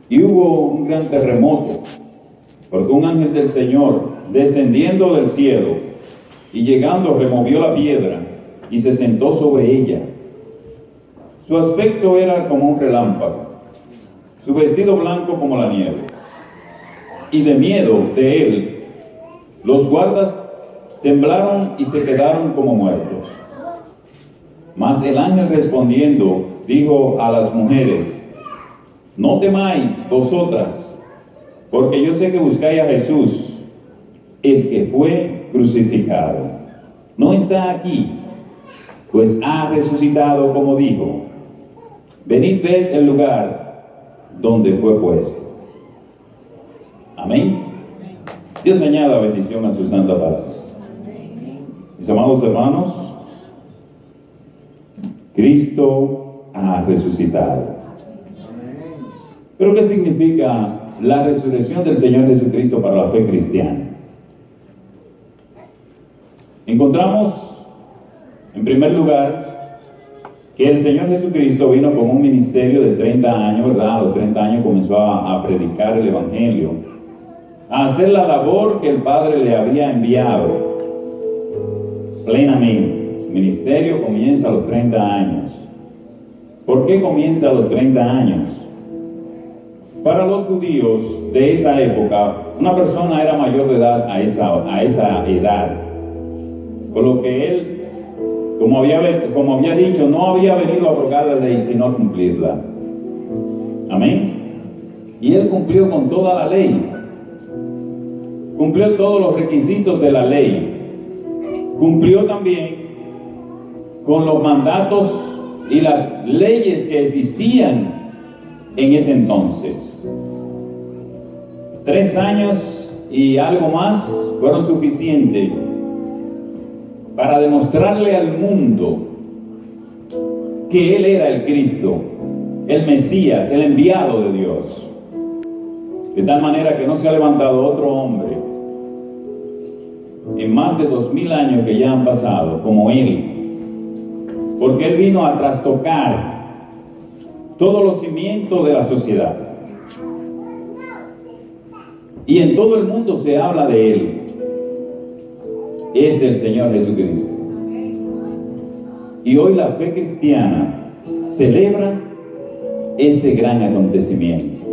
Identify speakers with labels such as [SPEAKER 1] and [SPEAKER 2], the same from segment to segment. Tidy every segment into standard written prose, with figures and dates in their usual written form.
[SPEAKER 1] Y hubo un gran terremoto, porque un ángel del Señor, descendiendo del cielo y llegando, removió la piedra y se sentó sobre ella. Su aspecto era como un relámpago, su vestido blanco como la nieve. Y de miedo de él, los guardas temblaron y se quedaron como muertos. Mas el ángel respondiendo, dijo a las mujeres: no temáis vosotras, porque yo sé que buscáis a Jesús, el que fue crucificado. No está aquí, pues ha resucitado como dijo. Venid, ved el lugar donde fue puesto. Amén. Dios añada bendición a su santa palabra. Mis amados hermanos, Cristo ha resucitado. ¿Pero qué significa la resurrección del Señor Jesucristo para la fe cristiana? Encontramos, en primer lugar, que el Señor Jesucristo vino con un ministerio de 30 años, ¿verdad? A los 30 años comenzó a predicar el Evangelio, a hacer la labor que el Padre le había enviado plenamente. Su ministerio comienza a los 30 años. ¿Por qué comienza a los 30 años? Para los judíos de esa época, una persona era mayor de edad a esa edad, por lo que él, como había dicho, no había venido a abrogar la ley, sino a cumplirla. Amén. Y él cumplió con toda la ley, cumplió todos los requisitos de la ley, cumplió también con los mandatos y las leyes que existían en ese entonces. 3 años y algo más fueron suficientes para demostrarle al mundo que Él era el Cristo, el Mesías, el enviado de Dios. De tal manera que no se ha levantado otro hombre en más de 2000 años que ya han pasado como Él, porque Él vino a trastocar todos los cimientos de la sociedad. Y en todo el mundo se habla de Él. Es del Señor Jesucristo. Y hoy la fe cristiana celebra este gran acontecimiento.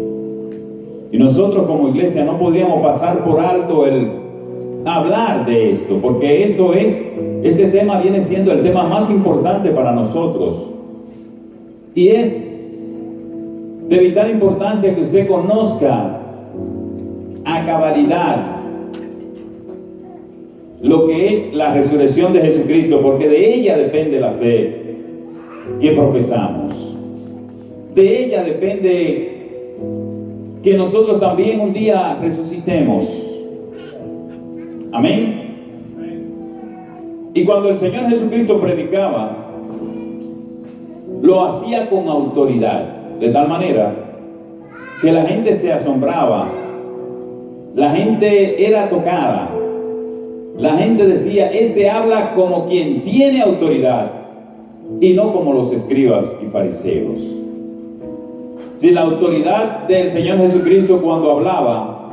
[SPEAKER 1] Y nosotros como iglesia no podríamos pasar por alto el hablar de esto, porque este tema viene siendo el tema más importante para nosotros. Y es de vital importancia que usted conozca a cabalidad lo que es la resurrección de Jesucristo, porque de ella depende la fe que profesamos. De ella depende que nosotros también un día resucitemos. Amén. Y cuando el Señor Jesucristo predicaba, lo hacía con autoridad, de tal manera que la gente se asombraba, la gente era tocada, la gente decía: este habla como quien tiene autoridad y no como los escribas y fariseos. Si la autoridad del Señor Jesucristo cuando hablaba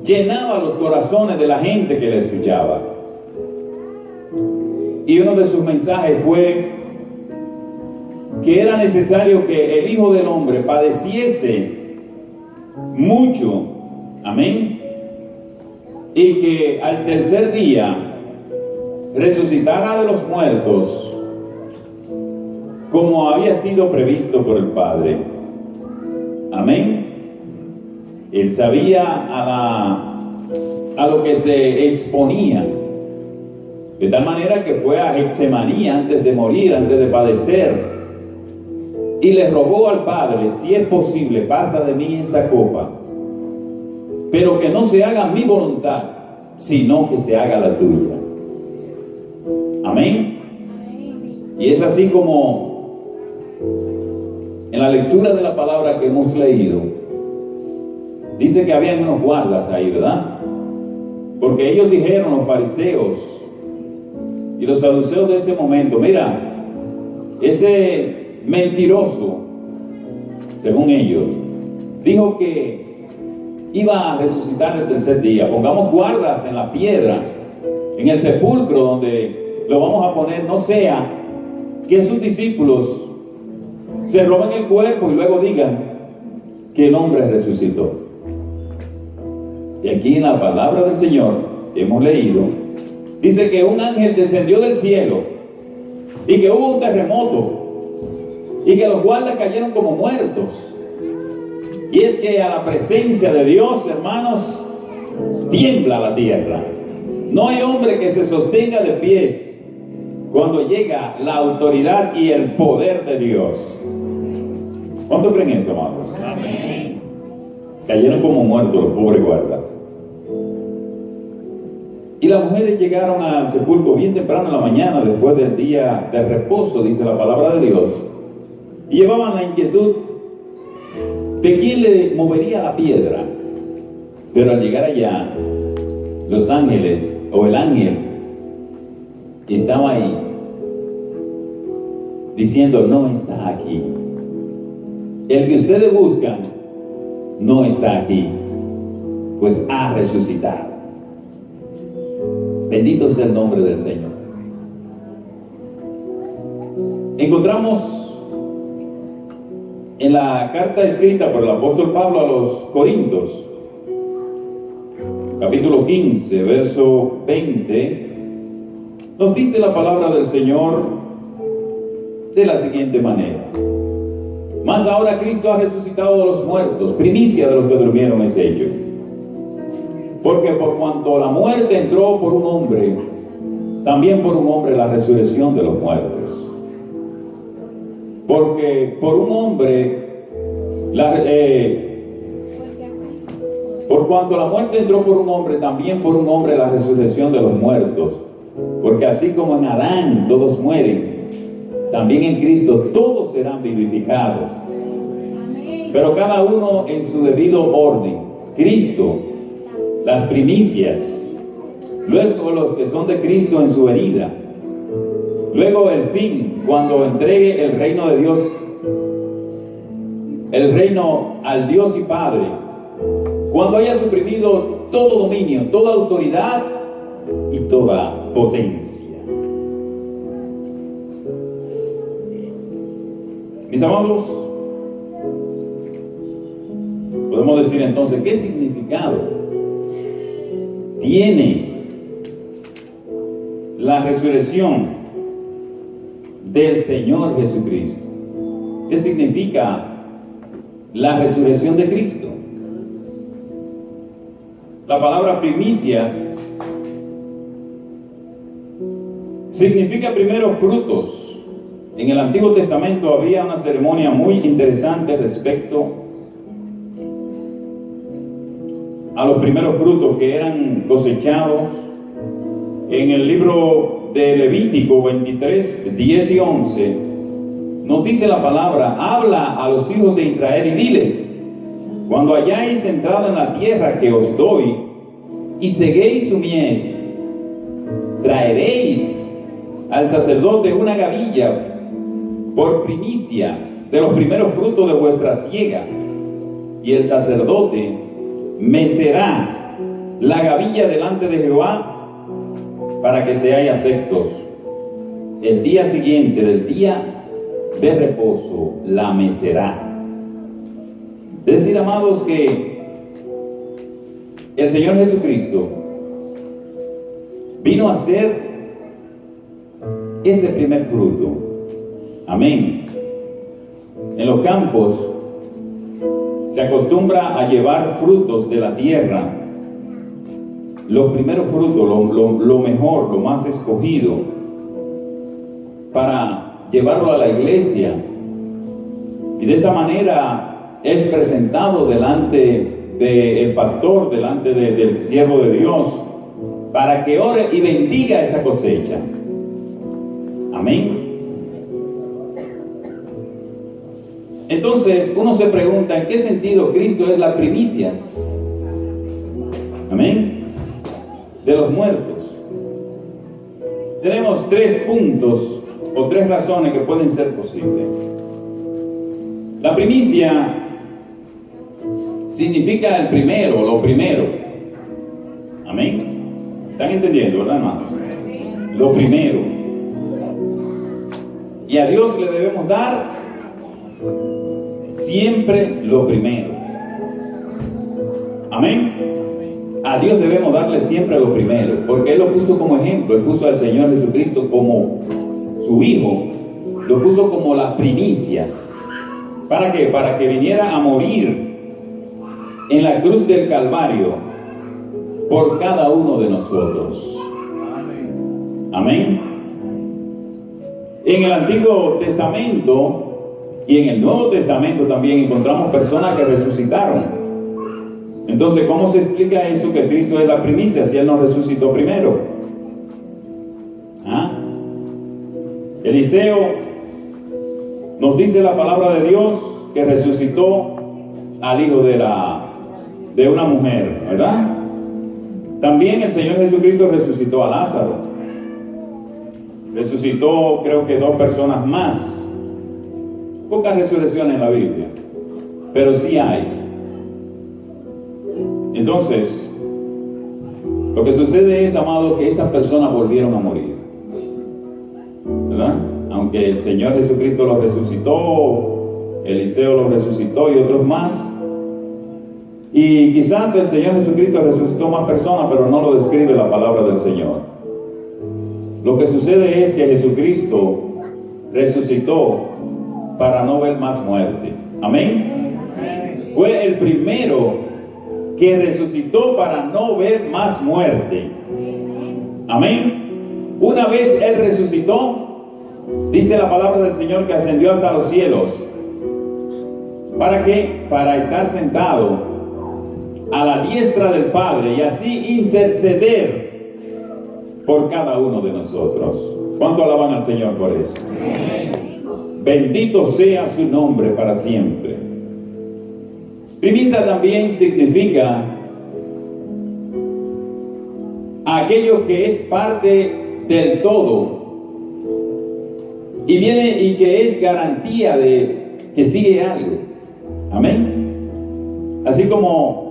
[SPEAKER 1] llenaba los corazones de la gente que le escuchaba. Y uno de sus mensajes fue que era necesario que el Hijo del Hombre padeciese mucho, amén, y que al tercer día resucitara de los muertos como había sido previsto por el Padre. Amén. Él sabía a lo que se exponía, de tal manera que fue a Getsemaní antes de morir, antes de padecer, y le rogó al Padre: si es posible, pasa de mí esta copa, pero que no se haga mi voluntad, sino que se haga la tuya. Amén. Y es así como en la lectura de la palabra que hemos leído, dice que habían unos guardas ahí, ¿verdad? Porque ellos dijeron, los fariseos y los saduceos de ese momento: mira, ese mentiroso, según ellos, dijo que iba a resucitar el tercer día. Pongamos guardas en la piedra, en el sepulcro donde lo vamos a poner, no sea que sus discípulos se roben el cuerpo y luego digan que el hombre resucitó. Y aquí en la palabra del Señor hemos leído, dice que un ángel descendió del cielo y que hubo un terremoto y que los guardas cayeron como muertos. Y es que a la presencia de Dios, hermanos, tiembla la tierra. No hay hombre que se sostenga de pies cuando llega la autoridad y el poder de Dios. ¿Cuánto creen eso, amados? Amén. Cayeron como muertos los pobres guardas. Y las mujeres llegaron al sepulcro bien temprano en la mañana, después del día de reposo, dice la palabra de Dios, y llevaban la inquietud de quién le movería la piedra. Pero al llegar allá, los ángeles, o el ángel, estaba ahí, diciendo: no está aquí. El que ustedes buscan no está aquí, pues ha resucitado. Bendito sea el nombre del Señor. Encontramos en la carta escrita por el apóstol Pablo a los Corintios, capítulo 15, verso 20, nos dice la palabra del Señor de la siguiente manera: mas ahora Cristo ha resucitado de los muertos, primicia de los que durmieron es hecho. Porque por cuanto la muerte entró por un hombre, también por un hombre la resurrección de los muertos. Porque por un hombre, por cuanto la muerte entró por un hombre, también por un hombre la resurrección de los muertos. Porque así como en Adán todos mueren, también en Cristo todos serán vivificados. Pero cada uno en su debido orden. Cristo, las primicias, luego los que son de Cristo en su venida, luego el fin, cuando entregue el reino de Dios, el reino al Dios y Padre, cuando haya suprimido todo dominio, toda autoridad y toda potencia. Mis amados, podemos decir entonces, ¿qué significado tiene la resurrección del Señor Jesucristo? ¿Qué significa la resurrección de Cristo? La palabra primicias significa primero frutos. En el Antiguo Testamento había una ceremonia muy interesante respecto a los primeros frutos que eran cosechados. En el libro de Levítico 23, 10 y 11 nos dice la palabra: habla a los hijos de Israel y diles: cuando hayáis entrado en la tierra que os doy y seguéis su mies, traeréis al sacerdote una gavilla por primicia de los primeros frutos de vuestra siega, y el sacerdote mecerá la gavilla delante de Jehová para que seáis aceptos. El día siguiente del día de reposo la mecerá. Es decir, amados, que el Señor Jesucristo vino a ser ese primer fruto. Amén. En los campos se acostumbra a llevar frutos de la tierra, los primeros frutos, lo mejor, lo más escogido, para llevarlo a la iglesia, y de esta manera es presentado delante del pastor, delante del siervo de Dios, para que ore y bendiga esa cosecha. Amén. Entonces uno se pregunta, ¿en qué sentido Cristo es las primicias? Amén. De los muertos. Tenemos 3 puntos o 3 razones que pueden ser posibles. La primicia significa el primero, lo primero. Amén. ¿Están entendiendo, verdad, hermanos? Lo primero. Y a Dios le debemos dar siempre lo primero. Amén. A Dios debemos darle siempre lo primero, porque Él lo puso como ejemplo. Él puso al Señor Jesucristo como su Hijo, lo puso como las primicias. ¿Para qué? Para que viniera a morir en la cruz del Calvario por cada uno de nosotros. Amén. En el Antiguo Testamento y en el Nuevo Testamento también encontramos personas que resucitaron. Entonces, ¿cómo se explica eso que Cristo es la primicia si Él no resucitó primero? ¿Ah? Eliseo nos dice la palabra de Dios que resucitó al hijo de una mujer, ¿verdad? También el Señor Jesucristo resucitó a Lázaro. Resucitó, creo que 2 personas más. Pocas resurrecciones en la Biblia, pero sí hay. Entonces, lo que sucede es, amado, que estas personas volvieron a morir, ¿verdad? Aunque el Señor Jesucristo los resucitó, Eliseo los resucitó y otros más. Y quizás el Señor Jesucristo resucitó más personas, pero no lo describe la palabra del Señor. Lo que sucede es que Jesucristo resucitó para no ver más muerte. Amén. Fue el primero que resucitó para no ver más muerte. Amén. Una vez Él resucitó, dice la palabra del Señor que ascendió hasta los cielos. ¿Para qué? Para estar sentado a la diestra del Padre y así interceder por cada uno de nosotros. ¿Cuánto alaban al Señor por eso? Bendito sea su nombre para siempre. Primicia también significa aquello que es parte del todo y viene y que es garantía de que sigue algo. Amén. Así como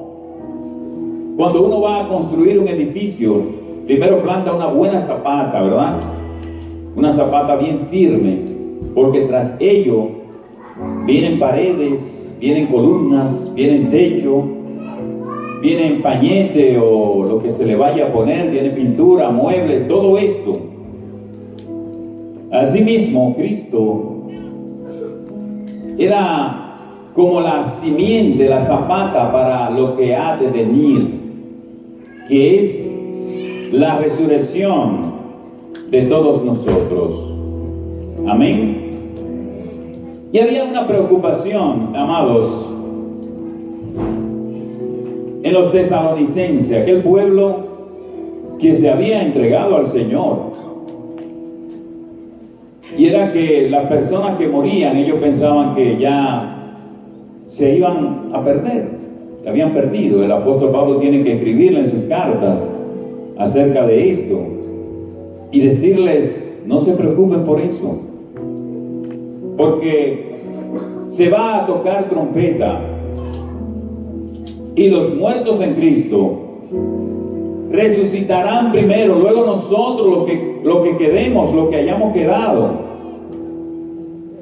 [SPEAKER 1] cuando uno va a construir un edificio, primero planta una buena zapata, ¿verdad? Una zapata bien firme, porque tras ello vienen paredes, vienen columnas, vienen techo, vienen pañete o lo que se le vaya a poner, viene pintura, muebles, todo esto. Asimismo, Cristo era como la simiente, la zapata para lo que ha de venir, que es la resurrección de todos nosotros. Amén. Y había una preocupación, amados, en los tesalonicenses, aquel pueblo que se había entregado al Señor. Y era que las personas que morían, ellos pensaban que ya se iban a perder, que habían perdido. El apóstol Pablo tiene que escribirle en sus cartas acerca de esto y decirles, no se preocupen por eso, porque se va a tocar trompeta y los muertos en Cristo resucitarán primero, luego nosotros lo que quedemos, lo que hayamos quedado,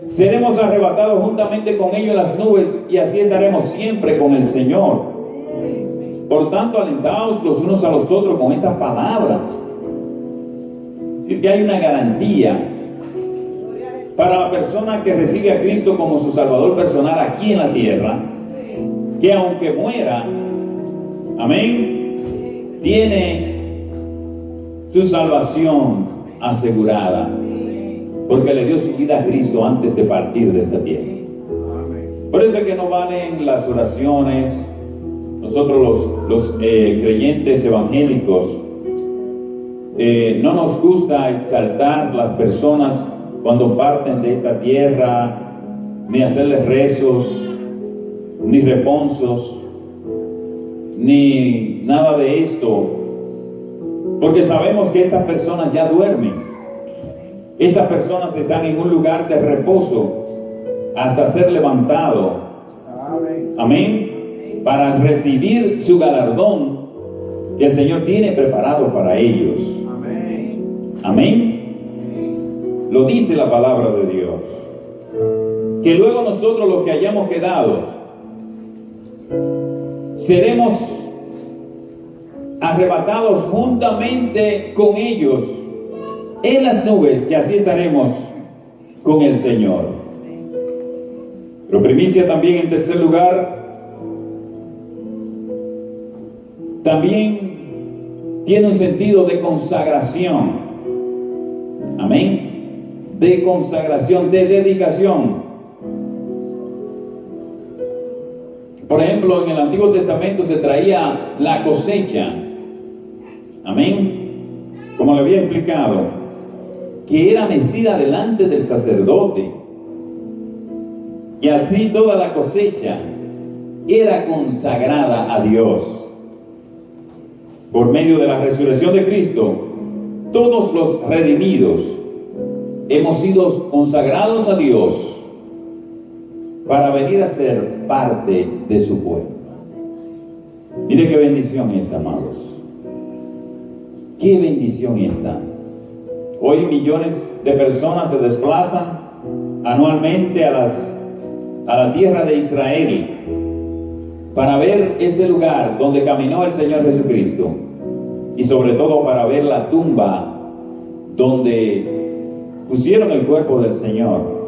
[SPEAKER 1] seremos arrebatados juntamente con ellos en las nubes y así estaremos siempre con el Señor. Por tanto, alentaos los unos a los otros con estas palabras. Es decir, que hay una garantía para la persona que recibe a Cristo como su Salvador personal aquí en la tierra, que aunque muera, amén, tiene su salvación asegurada, porque le dio su vida a Cristo antes de partir de esta tierra. Por eso es que no valen las oraciones. Nosotros los creyentes evangélicos no nos gusta exaltar las personas cuando parten de esta tierra, ni hacerles rezos, ni reponsos, ni nada de esto, porque sabemos que estas personas ya duermen. Estas personas están en un lugar de reposo hasta ser levantado. Amén. para recibir su galardón que el Señor tiene preparado para ellos. Amén. Lo dice la palabra de Dios. Que luego nosotros, los que hayamos quedado, seremos arrebatados juntamente con ellos en las nubes, y así estaremos con el Señor. Pero primicia también, en tercer lugar, también tiene un sentido de consagración. Amén. De consagración, de dedicación. Por ejemplo, en el Antiguo Testamento se traía la cosecha. Amén. Como le había explicado, que era mecida delante del sacerdote. Y así toda la cosecha era consagrada a Dios. Por medio de la resurrección de Cristo, todos los redimidos hemos sido consagrados a Dios para venir a ser parte de su pueblo. Mire qué bendición es, amados. Qué bendición esta. Hoy millones de personas se desplazan anualmente a la tierra de Israel para ver ese lugar donde caminó el Señor Jesucristo, y sobre todo para ver la tumba donde pusieron el cuerpo del Señor.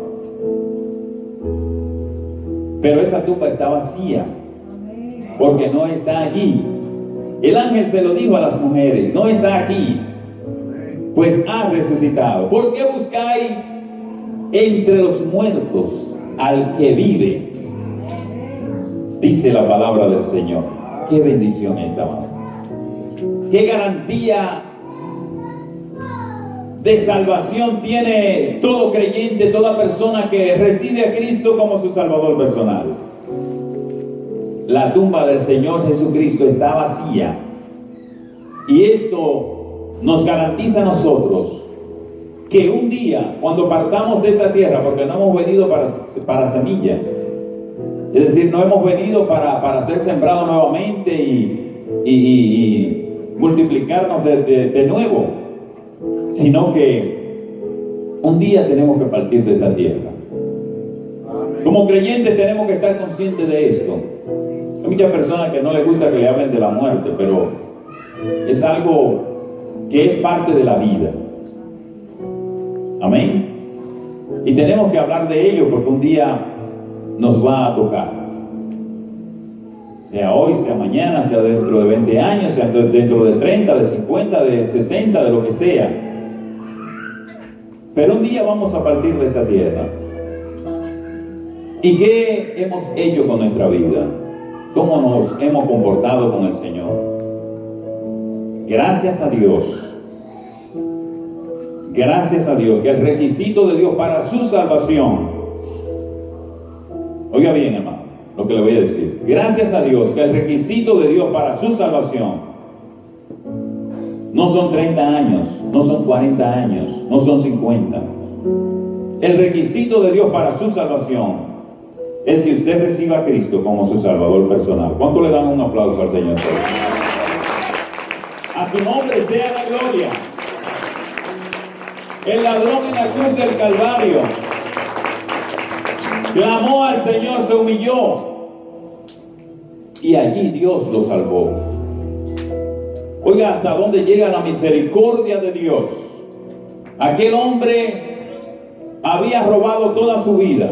[SPEAKER 1] Pero esa tumba está vacía, porque no está allí. El ángel se lo dijo a las mujeres: no está aquí, pues ha resucitado. ¿Por qué buscáis entre los muertos al que vive? Dice la palabra del Señor. Qué bendición esta, amado. Qué garantía de salvación tiene todo creyente, toda persona que recibe a Cristo como su Salvador personal. La tumba del Señor Jesucristo está vacía, y esto nos garantiza a nosotros que un día, cuando partamos de esta tierra, porque no hemos venido para semilla, es decir, no hemos venido para ser sembrados nuevamente y multiplicarnos de nuevo, sino que un día tenemos que partir de esta tierra. Como creyentes tenemos que estar conscientes de esto. Hay muchas personas que no les gusta que le hablen de la muerte, pero es algo que es parte de la vida. Amén. Y tenemos que hablar de ello, porque un día nos va a tocar. Sea hoy, sea mañana, sea dentro de 20 años, sea dentro de 30, de 50, de 60, de lo que sea. Pero un día vamos a partir de esta tierra. ¿Y qué hemos hecho con nuestra vida? ¿Cómo nos hemos comportado con el Señor? Gracias a Dios. Gracias a Dios que el requisito de Dios para su salvación, oiga bien, hermano, lo que le voy a decir. Gracias a Dios que el requisito de Dios para su salvación no son 30 años, no son 40 años, no son 50. El requisito de Dios para su salvación es que usted reciba a Cristo como su Salvador personal. ¿Cuánto le dan un aplauso al Señor? A su nombre sea la gloria. El ladrón en la cruz del Calvario clamó al Señor, se humilló, y allí Dios lo salvó. Oiga, hasta dónde llega la misericordia de Dios. Aquel hombre había robado toda su vida,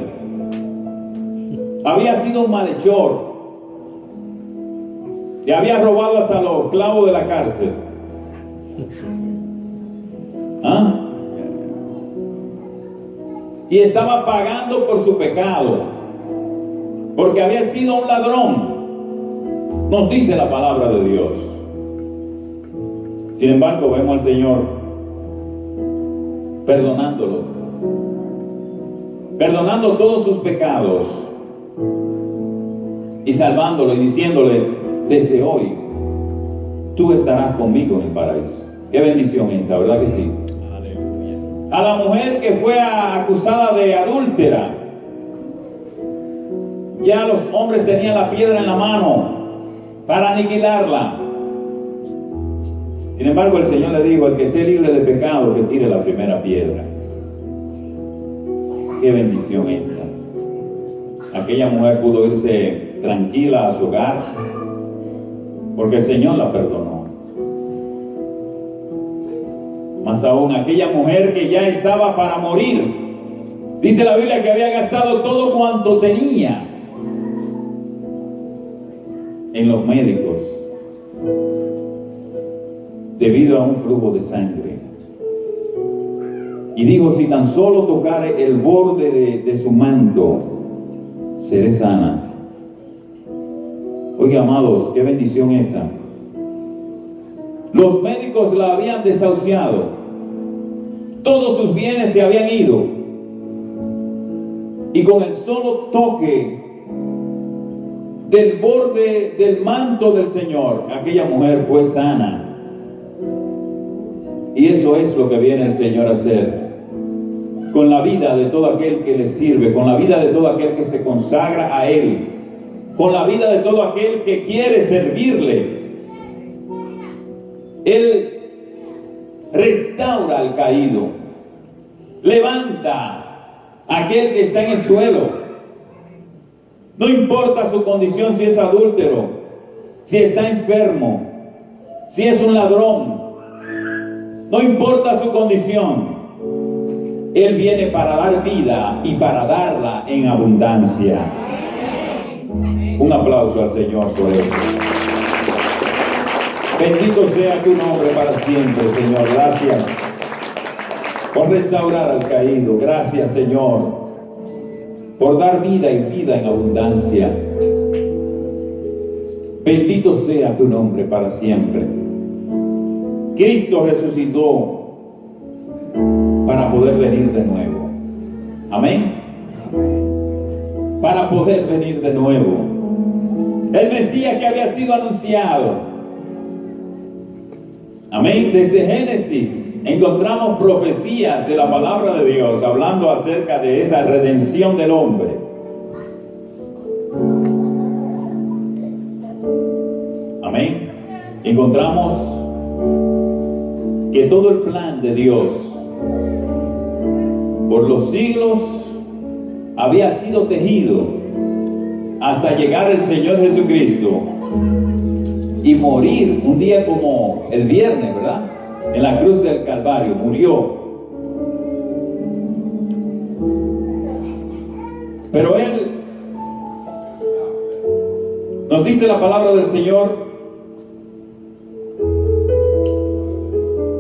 [SPEAKER 1] había sido un malhechor, y había robado hasta los clavos de la cárcel. ¿Ah? Y estaba pagando por su pecado, porque había sido un ladrón, nos dice la palabra de Dios. Sin embargo, vemos al Señor perdonando todos sus pecados y salvándolo y diciéndole: desde hoy tú estarás conmigo en el paraíso. Qué bendición esta, ¿verdad que sí? A la mujer que fue acusada de adúltera, Ya los hombres tenían la piedra en la mano para aniquilarla. Sin embargo, el Señor le dijo: el que esté libre de pecado, que tire la primera piedra. Qué bendición esta. Aquella mujer pudo irse tranquila a su hogar porque el Señor la perdonó. Más aún, aquella mujer que ya estaba para morir, dice la Biblia que había gastado todo cuanto tenía en los médicos debido a un flujo de sangre. Y dijo: si tan solo tocare el borde de su manto, seré sana. Oiga, amados, qué bendición esta. Los médicos la habían desahuciado. Todos sus bienes se habían ido. Y con el solo toque del borde del manto del Señor, aquella mujer fue sana. Y eso es lo que viene el Señor a hacer con la vida de todo aquel que le sirve, con la vida de todo aquel que se consagra a Él, con la vida de todo aquel que quiere servirle. Él restaura al caído, levanta a aquel que está en el suelo. No importa su condición, si es adúltero, si está enfermo, si es un ladrón, no importa su condición. Él viene para dar vida y para darla en abundancia. Un aplauso al Señor por eso. Bendito sea tu nombre para siempre, Señor. Gracias por restaurar al caído. Gracias, Señor, por dar vida y vida en abundancia. Bendito sea tu nombre para siempre. Cristo resucitó para poder venir de nuevo. Amén. Para poder venir de nuevo. El Mesías que había sido anunciado. Amén. Desde Génesis encontramos profecías de la palabra de Dios hablando acerca de esa redención del hombre. Amén. Encontramos que todo el plan de Dios por los siglos había sido tejido hasta llegar el Señor Jesucristo y morir un día como el viernes, ¿verdad? En la cruz del Calvario murió. Pero Él nos dice la palabra del Señor,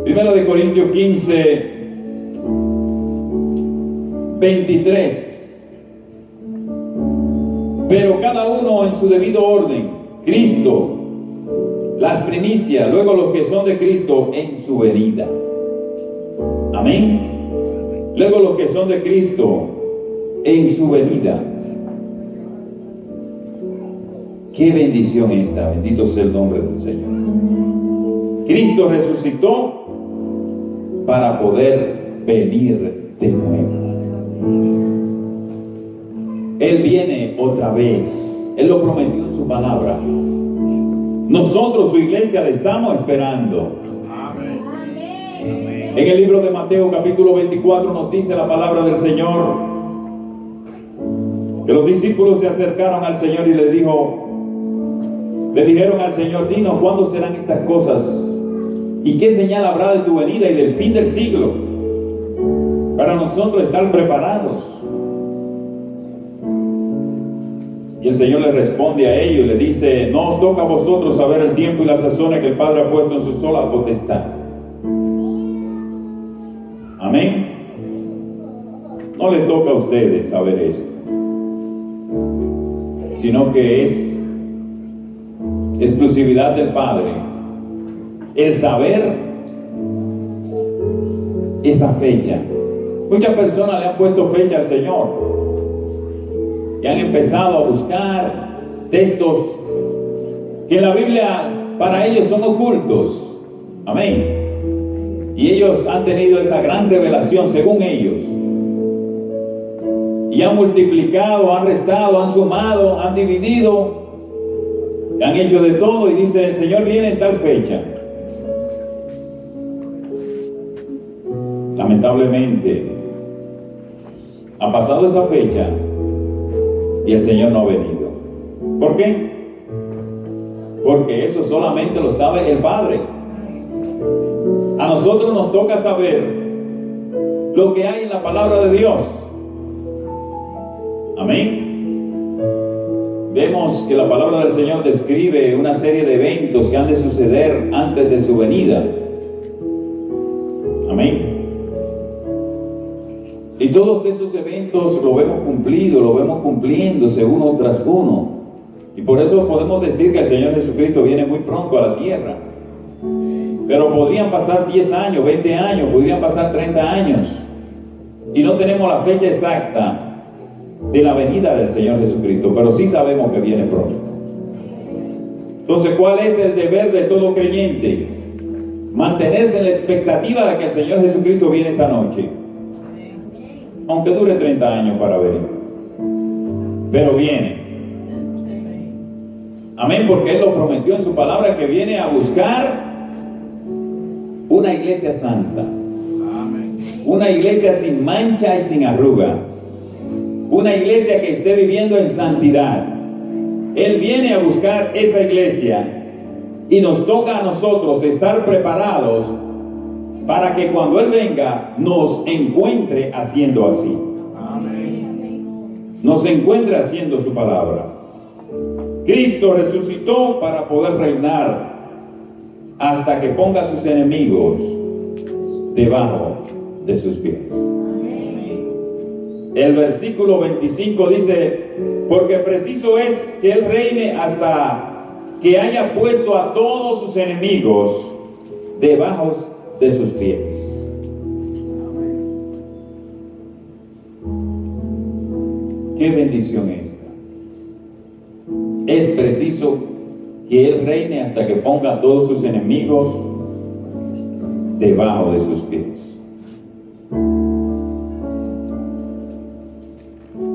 [SPEAKER 1] 1 de Corintios 15, 23. Pero cada uno en su debido orden. Cristo, las primicias, luego los que son de Cristo en su venida. Amén. Luego los que son de Cristo en su venida. Qué bendición esta. Bendito sea el nombre del Señor. Cristo resucitó para poder venir de nuevo. Él viene otra vez. Él lo prometió en su palabra. Nosotros, su iglesia, le estamos esperando. Amén. En el libro de Mateo capítulo 24 nos dice la palabra del Señor que los discípulos se acercaron al Señor y le dijeron al Señor: dinos cuándo serán estas cosas y qué señal habrá de tu venida y del fin del siglo, para nosotros estar preparados. Y el Señor le responde a ellos y le dice: no os toca a vosotros saber el tiempo y las sazones que el Padre ha puesto en su sola potestad. Amén. No les toca a ustedes saber esto, sino que es exclusividad del Padre el saber esa fecha. Muchas personas le han puesto fecha al Señor y han empezado a buscar textos que en la Biblia para ellos son ocultos. Amén. Y ellos han tenido esa gran revelación según ellos. y han multiplicado, han restado, han sumado, han dividido, han hecho de todo, y dice: el Señor viene en tal fecha. Lamentablemente ha pasado esa fecha y el Señor no ha venido. ¿Por qué? Porque eso solamente lo sabe el Padre. A nosotros nos toca saber lo que hay en la palabra de Dios. Amén. Vemos que la palabra del Señor describe una serie de eventos que han de suceder antes de su venida. Amén. Y todos esos eventos lo vemos cumplido, lo vemos cumpliéndose uno tras uno. Y por eso podemos decir que el Señor Jesucristo viene muy pronto a la tierra. Pero podrían pasar 10 años, 20 años, podrían pasar 30 años. Y no tenemos la fecha exacta de la venida del Señor Jesucristo, pero sí sabemos que viene pronto. Entonces, ¿cuál es el deber de todo creyente? Mantenerse en la expectativa de que el Señor Jesucristo viene esta noche. Aunque dure 30 años para venir. Pero viene. Amén, porque Él lo prometió en su palabra, que viene a buscar una iglesia santa. Amén. Una iglesia sin mancha y sin arruga. Una iglesia que esté viviendo en santidad. Él viene a buscar esa iglesia y nos toca a nosotros estar preparados para que cuando Él venga nos encuentre haciendo así. Amén. Nos encuentre haciendo su palabra. Cristo resucitó para poder reinar hasta que ponga a sus enemigos debajo de sus pies. El versículo 25 dice: porque preciso es que Él reine hasta que haya puesto a todos sus enemigos debajo de sus pies. Qué bendición esta. Es preciso que Él reine hasta que ponga a todos sus enemigos debajo de sus pies.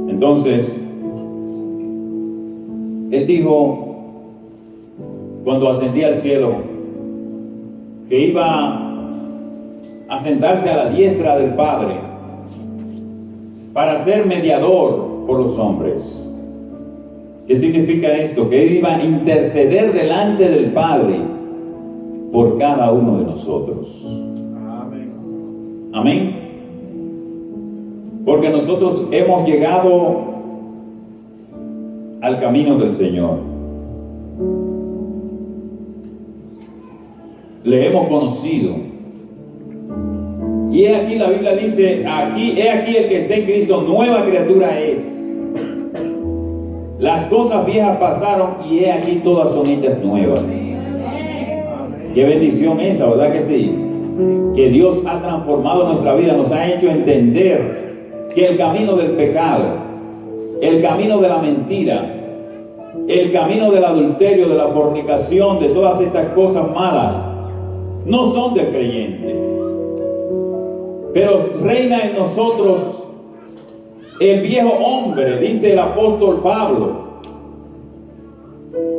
[SPEAKER 1] Entonces, Él dijo, cuando ascendía al cielo, que iba a sentarse a la diestra del Padre para ser mediador por los hombres. ¿Qué significa esto? Que Él iba a interceder delante del Padre por cada uno de nosotros. Amén. Amén. Porque nosotros hemos llegado al camino del Señor. Le hemos conocido. Y he aquí, la Biblia dice, he aquí el que está en Cristo, nueva criatura es. Las cosas viejas pasaron y he aquí todas son hechas nuevas. Qué bendición esa, ¿verdad que sí? Que Dios ha transformado nuestra vida, nos ha hecho entender que el camino del pecado, el camino de la mentira, el camino del adulterio, de la fornicación, de todas estas cosas malas, no son del creyente. Pero reina en nosotros el viejo hombre, dice el apóstol Pablo.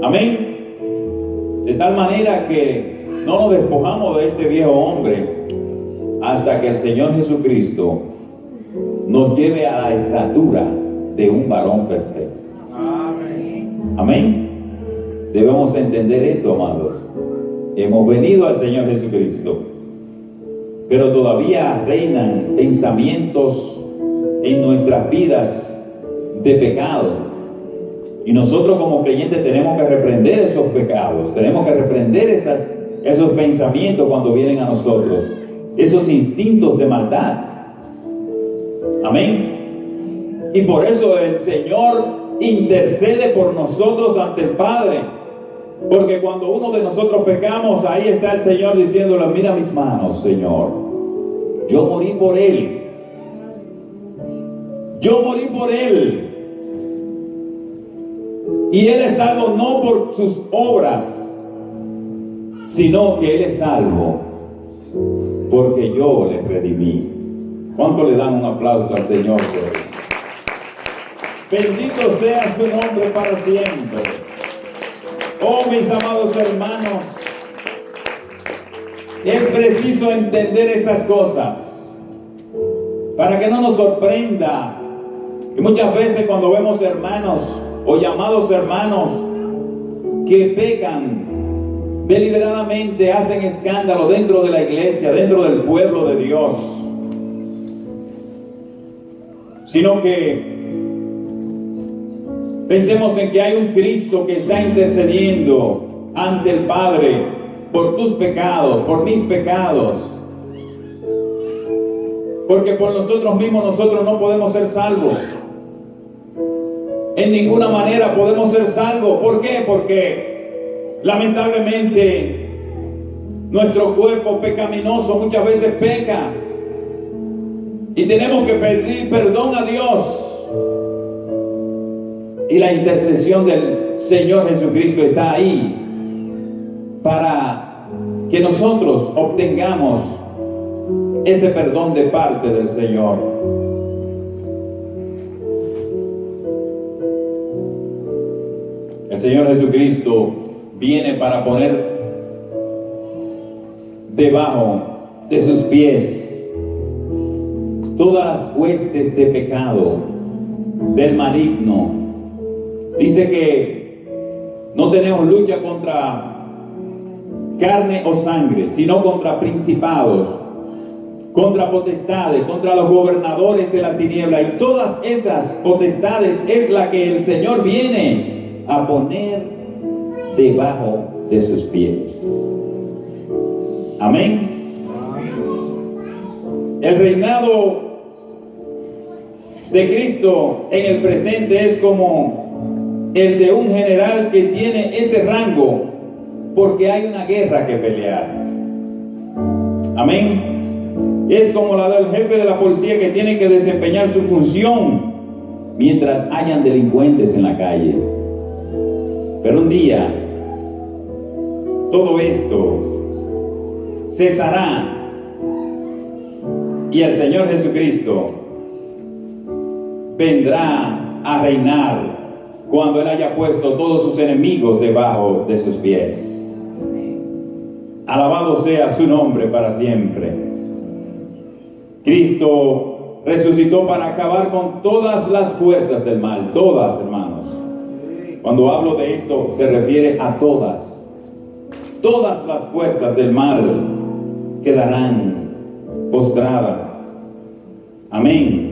[SPEAKER 1] Amén. De tal manera que no nos despojamos de este viejo hombre hasta que el Señor Jesucristo nos lleve a la estatura de un varón perfecto. Amén. Amén. Debemos entender esto, amados. Hemos venido al Señor Jesucristo, pero todavía reinan pensamientos en nuestras vidas de pecado. Y nosotros como creyentes tenemos que reprender esos pecados, tenemos que reprender esos pensamientos cuando vienen a nosotros, esos instintos de maldad. Amén. Y por eso el Señor intercede por nosotros ante el Padre, porque cuando uno de nosotros pecamos, ahí está el Señor diciéndole: mira mis manos, Señor, yo morí por él. Yo morí por él. Y él es salvo no por sus obras, sino que él es salvo porque yo le redimí. ¿Cuánto le dan un aplauso al Señor? Bendito sea su nombre para siempre. Oh, mis amados hermanos, es preciso entender estas cosas para que no nos sorprenda. Y muchas veces cuando vemos hermanos o llamados hermanos que pecan deliberadamente, hacen escándalo dentro de la iglesia, dentro del pueblo de Dios, sino que pensemos en que hay un Cristo que está intercediendo ante el Padre por tus pecados, por mis pecados, porque por nosotros mismos nosotros no podemos ser salvos. En ninguna manera podemos ser salvos. ¿Por qué? Porque lamentablemente nuestro cuerpo pecaminoso muchas veces peca y tenemos que pedir perdón a Dios. Y la intercesión del Señor Jesucristo está ahí para que nosotros obtengamos ese perdón de parte del Señor. El Señor Jesucristo viene para poner debajo de sus pies todas las huestes de pecado del maligno. Dice que no tenemos lucha contra carne o sangre, sino contra principados, contra potestades, contra los gobernadores de la tiniebla. Y todas esas potestades es la que el Señor viene a poner debajo de sus pies. Amén. El reinado de Cristo en el presente es como el de un general que tiene ese rango porque hay una guerra que pelear. Amén. Es como la del jefe de la policía que tiene que desempeñar su función mientras hayan delincuentes en la calle. Pero un día todo esto cesará y el Señor Jesucristo vendrá a reinar cuando Él haya puesto todos sus enemigos debajo de sus pies. Alabado sea su nombre para siempre. Cristo resucitó para acabar con todas las fuerzas del mal, todas, hermanos. Cuando hablo de esto se refiere a todas. Todas las fuerzas del mal quedarán postradas. Amén.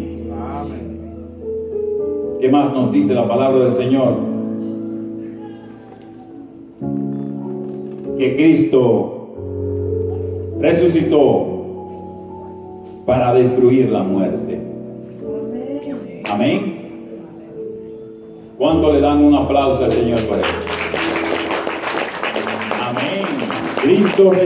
[SPEAKER 1] ¿Qué más nos dice la palabra del Señor? Que Cristo resucitó para destruir la muerte. Amén. ¿Cuánto le dan un aplauso al Señor por eso? Amén. Cristo